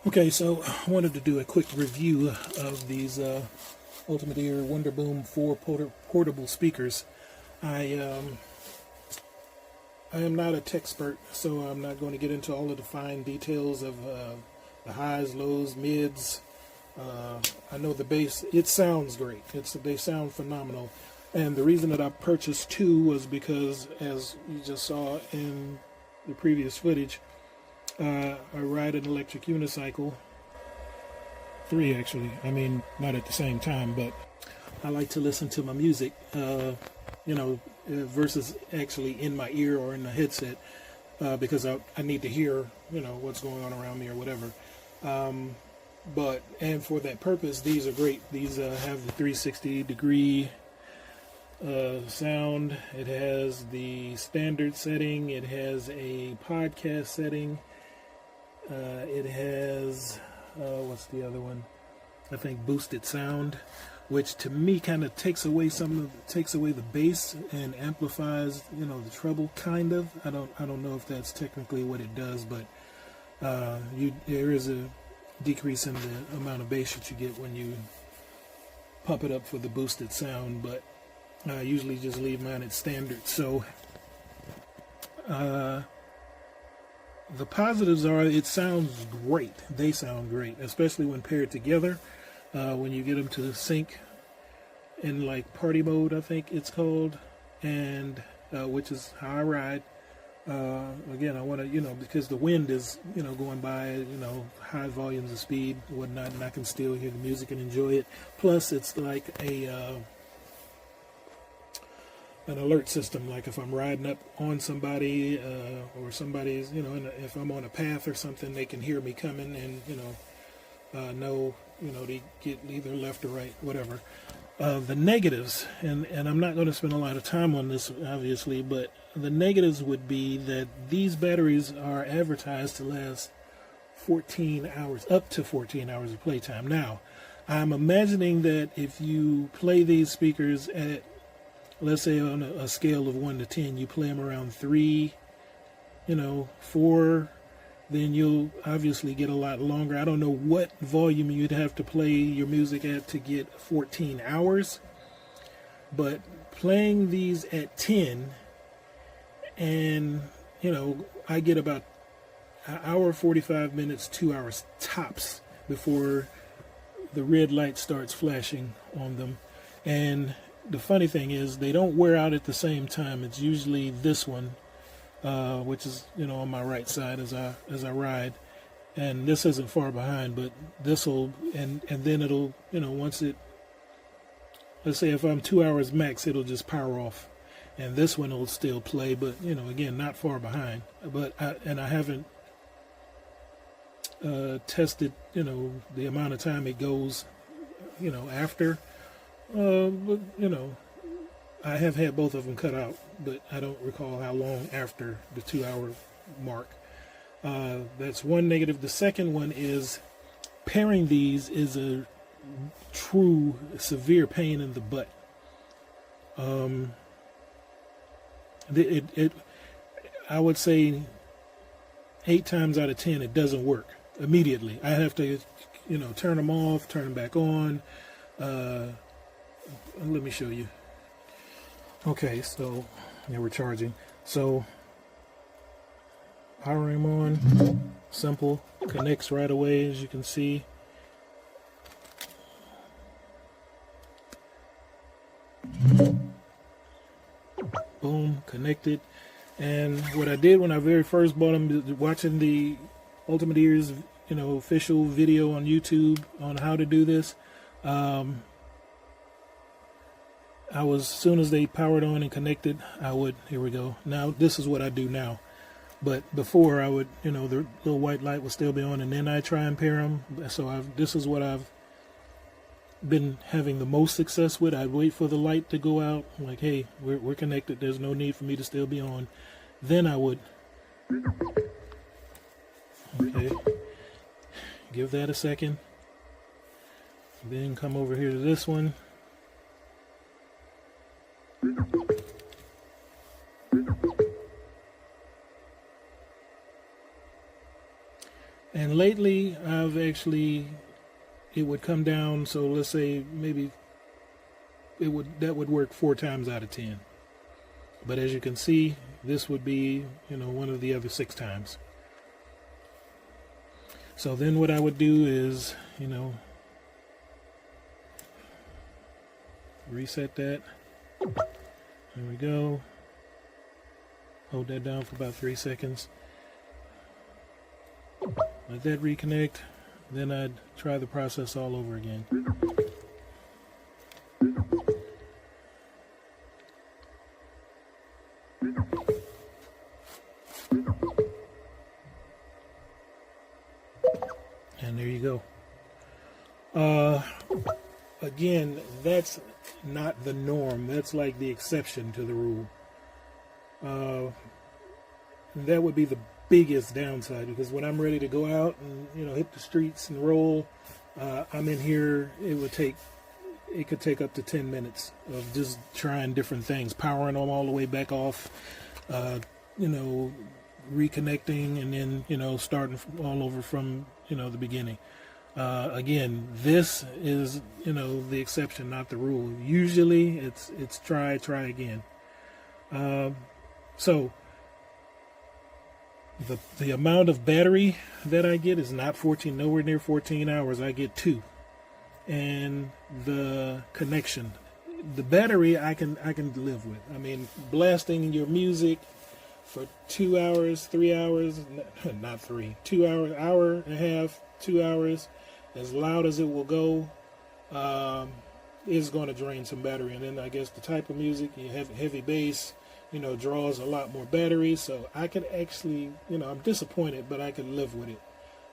Okay, so I wanted to do a quick review of these Ultimate Ear WONDERBOOM 4 portable speakers. I am not a tech expert, so I'm not going to get into all of the fine details of the highs, lows, mids. I know the bass, it sounds great. They sound phenomenal. And the reason that I purchased two was because, as you just saw in the previous footage, I ride an electric unicycle. 3 actually. I mean, not at the same time, but I like to listen to my music, versus actually in my ear or in the headset, because I need to hear, what's going on around me or whatever. And for that purpose, these are great. These have the 360-degree sound. It has the standard setting. It has a podcast setting. It has what's the other one? I think boosted sound, which to me kind of takes away the bass and amplifies, the treble kind of. I don't know if that's technically what it does, but there is a decrease in the amount of bass that you get when you pump it up for the boosted sound. But I usually just leave mine at standard. So the positives are it sounds great. They sound great, especially when paired together. When you get them to sync in like party mode, I think it's called, and which is how I ride. Again, I want to, because the wind is, going by, high volumes of speed, whatnot, and I can still hear the music and enjoy it. Plus, it's like an alert system, like if I'm riding up on somebody or somebody's, if I'm on a path or something, they can hear me coming and know, they get either left or right, whatever. The negatives, and I'm not going to spend a lot of time on this, obviously, but the negatives would be that these batteries are advertised to last 14 hours, up to 14 hours of playtime. Now, I'm imagining that if you play these speakers at, let's say on a scale of 1 to 10, you play them around 3, 4, then you'll obviously get a lot longer. I don't know what volume you'd have to play your music at to get 14 hours, but playing these at 10, and, I get about an hour, 45 minutes, 2 hours tops before the red light starts flashing on them. And the funny thing is, they don't wear out at the same time. It's usually this one, which is, on my right side as I ride, and this isn't far behind, but this will, and then it'll, once it, let's say if I'm 2 hours max, it'll just power off, and this one will still play, but again, not far behind. But I haven't tested, the amount of time it goes, after. But I have had both of them cut out, but I don't recall how long after the 2 hour mark. That's one negative. The second one is pairing these is a true severe pain in the butt. I would say 8 times out of 10 it doesn't work immediately. I have to, turn them off, turn them back on. Let me show you. Okay, so yeah, we're charging. So powering them on, simple, connects right away, as you can see. Boom, connected. And what I did when I very first bought them, watching the Ultimate Ears, official video on YouTube on how to do this, I was, as soon as they powered on and connected, here we go. Now, this is what I do now. But before, I would, the little white light would still be on, and then I try and pair them. So this is what I've been having the most success with. I'd wait for the light to go out, like, hey, we're connected. There's no need for me to still be on. Then I would, okay, give that a second. Then come over here to this one. And lately I've actually, it would come down, so let's say maybe that would work 4 times out of 10. But as you can see, this would be, one of the other 6 times. So then what I would do is, reset that. There we go. Hold that down for about 3 seconds. Let that reconnect. Then I'd try the process all over again. And there you go. Again, that's not the norm. That's like the exception to the rule. That would be the biggest downside, because when I'm ready to go out and hit the streets and roll, I'm in here. It could take up to 10 minutes of just trying different things, powering them all the way back off, reconnecting, and then starting all over from the beginning. Again, this is the exception, not the rule. Usually it's try again. So the amount of battery that I get is not nowhere near 14 hours. I get 2. And the connection, the battery, I can live with. I mean, blasting your music for 2 hours, 3 hours, not 3, 2 hours, hour and a half, 2 hours, as loud as it will go, is going to drain some battery. And then I guess the type of music, you have heavy bass, draws a lot more battery. So I could actually, I'm disappointed, but I could live with it.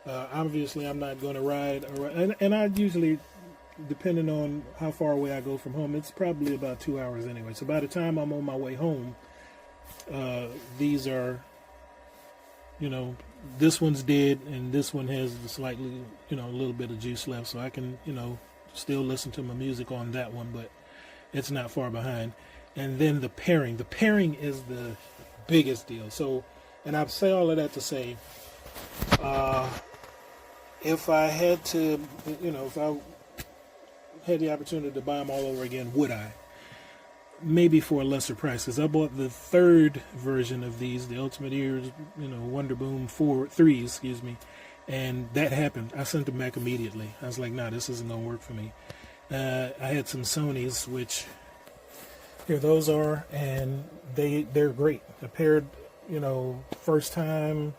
Obviously, I'm not going to ride around, and I usually, depending on how far away I go from home, it's probably about 2 hours anyway. So by the time I'm on my way home, these are, this one's dead, and this one has slightly, a little bit of juice left. So I can, still listen to my music on that one, but it's not far behind. And then the pairing. The pairing is the biggest deal. So, and I say all of that to say, if I had to, if I had the opportunity to buy them all over again, would I? Maybe for a lesser price, because I bought the 3rd version of these, the Ultimate Ears, WONDERBOOM 3, excuse me, and that happened. I sent them back immediately. I was like, nah, this isn't going to work for me. I had some Sonys, which, here those are, and they're great. The paired, first time,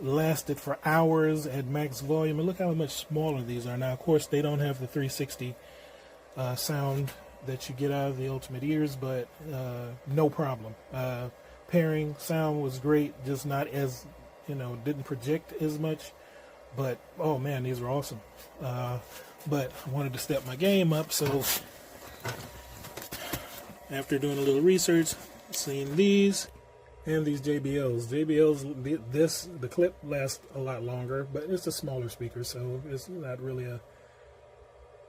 lasted for hours at max volume, and look how much smaller these are now. Of course, they don't have the 360 sound that you get out of the Ultimate Ears, but no problem. Pairing sound was great, just not as, didn't project as much, but oh man, these were awesome. But I wanted to step my game up, so after doing a little research, seeing these and these JBLs. The clip lasts a lot longer, but it's a smaller speaker, so it's not really a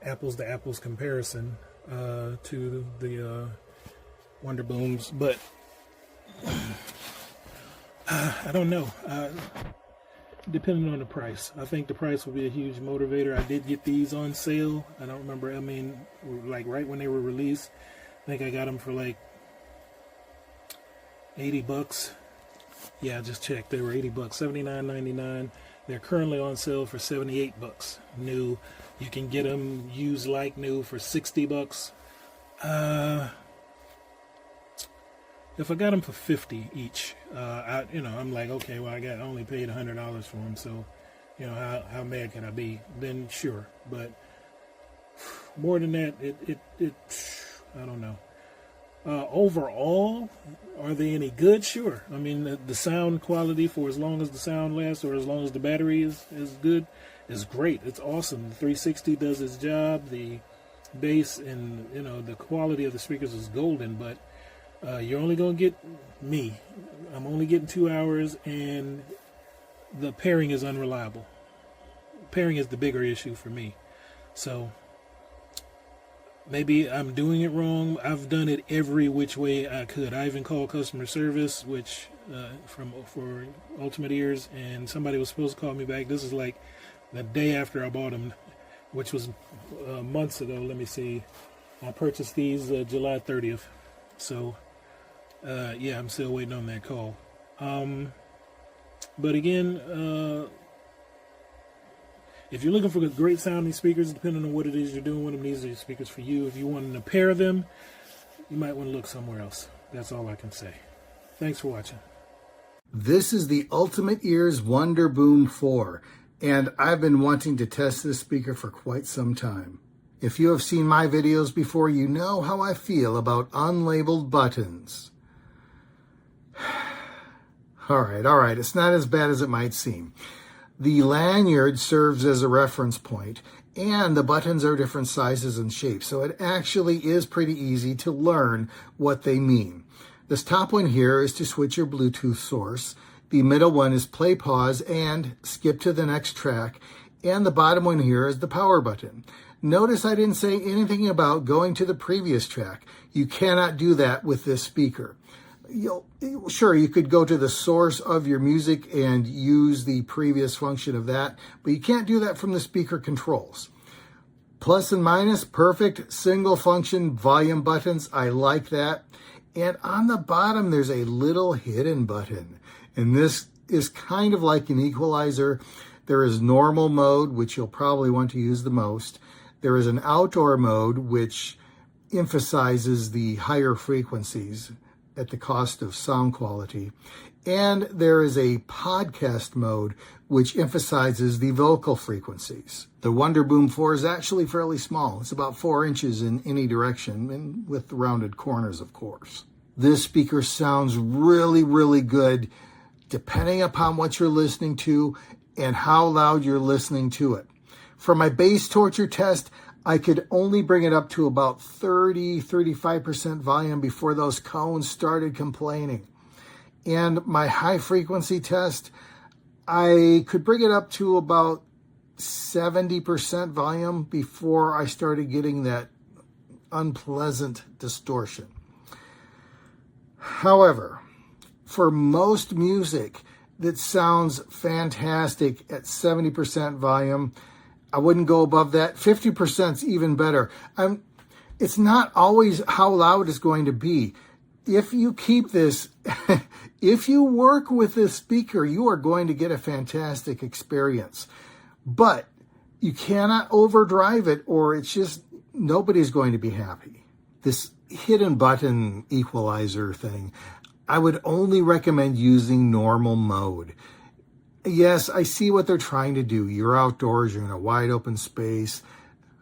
apples to apples comparison to the WONDERBOOMs, but I don't know. Depending on the price, I think the price will be a huge motivator. I did get these on sale. I don't remember. I mean, like right when they were released, I think I got them for like $80. Yeah, I just checked. They were $80, $79.99. They're currently on sale for $78 new. You can get them used like new for $60. If I got them for $50 each, I'm like, okay, well, I only paid $100 for them, so, how mad can I be? Then sure, but more than that, it I don't know. Overall, are they any good? Sure. I mean, the sound quality, for as long as the sound lasts, or as long as the battery is good, is great. It's awesome. The 360 does its job. The bass and the quality of the speakers is golden, but you're only going to get me. I'm only getting 2 hours, and the pairing is unreliable. Pairing is the bigger issue for me. So maybe I'm doing it wrong. I've done it every which way I could. I even called customer service, which for Ultimate Ears, and somebody was supposed to call me back. This is like the day after I bought them, which was months ago. Let me see. I purchased these July 30th. So, yeah, I'm still waiting on that call. But again, if you're looking for great sounding speakers, depending on what it is you're doing with them, these are the speakers for you. If you want to pair them, you might want to look somewhere else. That's all I can say. Thanks for watching. This is the Ultimate Ears WONDERBOOM 4, and I've been wanting to test this speaker for quite some time. If you have seen my videos before, you know how I feel about unlabeled buttons. All right, it's not as bad as it might seem. The lanyard serves as a reference point, and the buttons are different sizes and shapes, so it actually is pretty easy to learn what they mean. This top one here is to switch your Bluetooth source. The middle one is play, pause, and skip to the next track. And the bottom one here is the power button. Notice I didn't say anything about going to the previous track. You cannot do that with this speaker. Sure, you could go to the source of your music and use the previous function of that, but you can't do that from the speaker controls. Plus and minus, perfect single function volume buttons. I like that. And on the bottom, there's a little hidden button. And this is kind of like an equalizer. There is normal mode, which you'll probably want to use the most. There is an outdoor mode, which emphasizes the higher frequencies at the cost of sound quality. And there is a podcast mode, which emphasizes the vocal frequencies. The WONDERBOOM 4 is actually fairly small. It's about 4 inches in any direction, and with rounded corners, of course. This speaker sounds really, really good, depending upon what you're listening to and how loud you're listening to it. For my bass torture test, I could only bring it up to about 35% volume before those cones started complaining. And my high frequency test, I could bring it up to about 70% volume before I started getting that unpleasant distortion. However, for most music that sounds fantastic at 70% volume, I wouldn't go above that. 50% is even better. It's not always how loud it's going to be. If you keep this, if you work with this speaker, you are going to get a fantastic experience. But you cannot overdrive it, or it's just, nobody's going to be happy. This hidden button equalizer thing, I would only recommend using normal mode. Yes, I see what they're trying to do. You're outdoors, you're in a wide open space.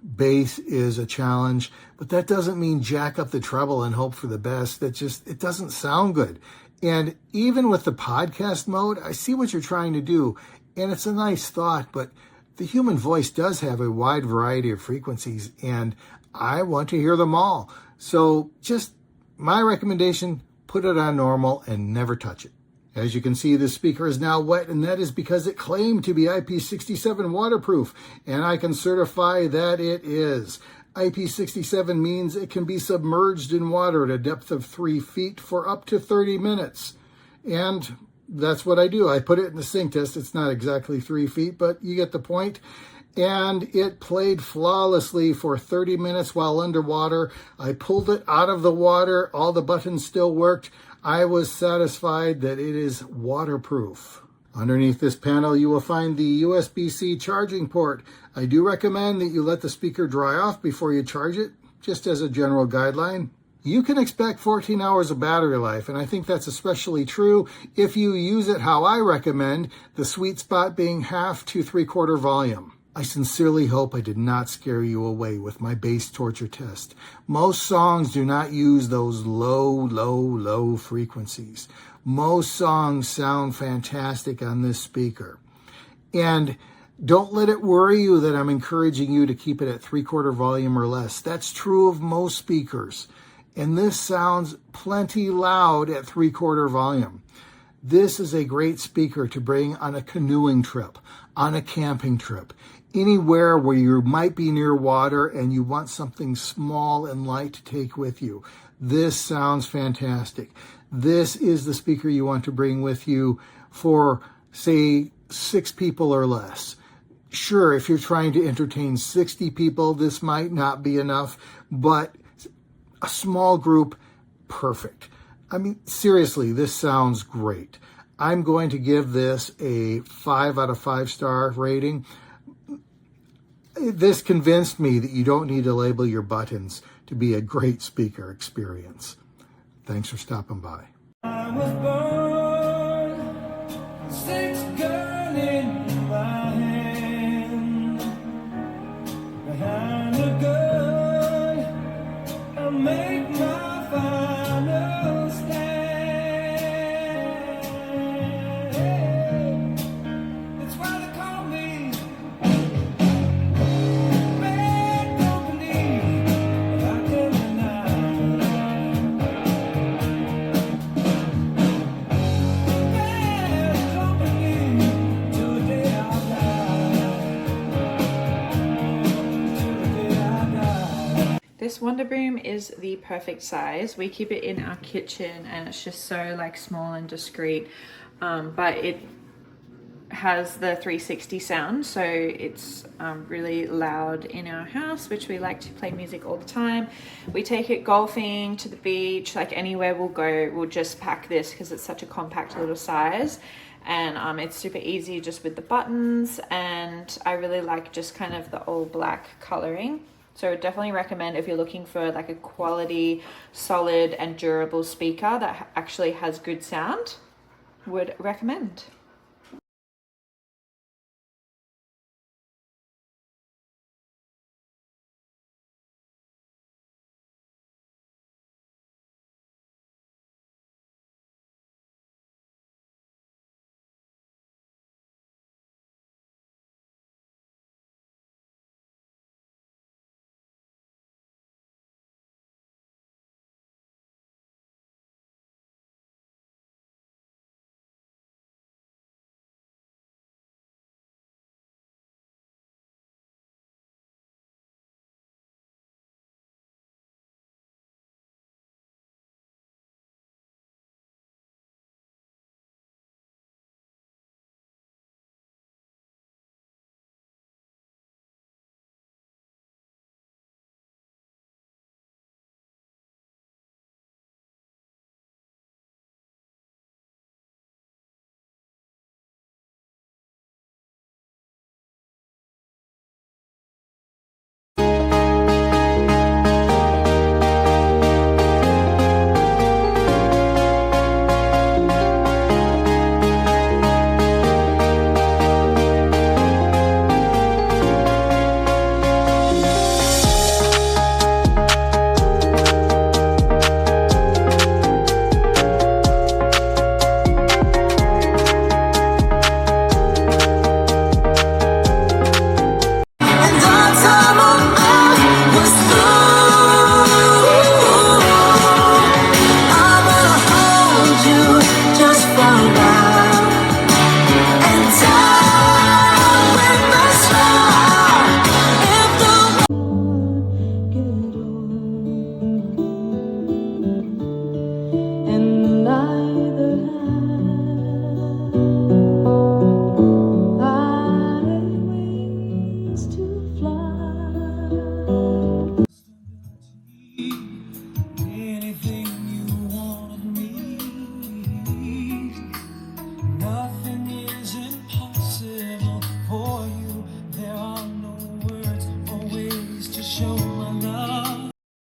Bass is a challenge, but that doesn't mean jack up the treble and hope for the best. It doesn't sound good. And even with the podcast mode, I see what you're trying to do, and it's a nice thought, but the human voice does have a wide variety of frequencies, and I want to hear them all. So just my recommendation, put it on normal and never touch it. As you can see, this speaker is now wet, and that is because it claimed to be IP67 waterproof, and I can certify that it is. IP67 means it can be submerged in water at a depth of 3 feet for up to 30 minutes. And that's what I do. I put it in the sink test. It's not exactly 3 feet, but you get the point. And it played flawlessly for 30 minutes while underwater. I pulled it out of the water. All the buttons still worked. I was satisfied that it is waterproof. Underneath this panel, you will find the USB-C charging port. I do recommend that you let the speaker dry off before you charge it, just as a general guideline. You can expect 14 hours of battery life, and I think that's especially true if you use it how I recommend, the sweet spot being 1/2 to 3/4 volume. I sincerely hope I did not scare you away with my bass torture test. Most songs do not use those low frequencies. Most songs sound fantastic on this speaker. And don't let it worry you that I'm encouraging you to keep it at 3/4 volume or less. That's true of most speakers. And this sounds plenty loud at 3/4 volume. This is a great speaker to bring on a canoeing trip, on a camping trip, anywhere where you might be near water and you want something small and light to take with you. This sounds fantastic. This is the speaker you want to bring with you for, say, 6 people or less. Sure, if you're trying to entertain 60 people, this might not be enough, but a small group, perfect. I mean, seriously, this sounds great. I'm going to give this a 5 out of 5 star rating. This convinced me that you don't need to label your buttons to be a great speaker experience. Thanks for stopping by. I was born, 6 gun in my hand, behind a gun, I'll make my final stand. That's why they call me bad company, but I can't deny. This WONDERBOOM is the perfect size. We keep it in our kitchen and it's just so like small and discreet, but it has the 360 sound, so it's really loud in our house, which we like to play music all the time. We take it golfing, to the beach, like anywhere we'll go, we'll just pack this because it's such a compact little size. And it's super easy just with the buttons, and I really like just kind of the all black coloring. So I would definitely recommend if you're looking for like a quality, solid and durable speaker that actually has good sound, would recommend.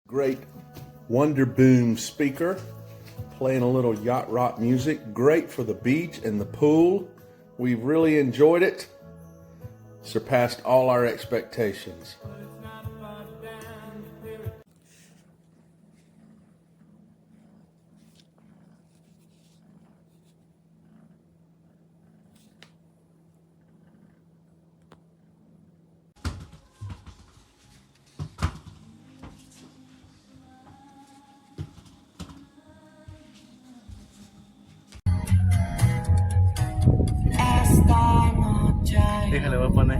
Great WONDERBOOM speaker, playing a little yacht rock music, great for the beach and the pool. We've really enjoyed it, surpassed all our expectations. Déjale, voy a poner.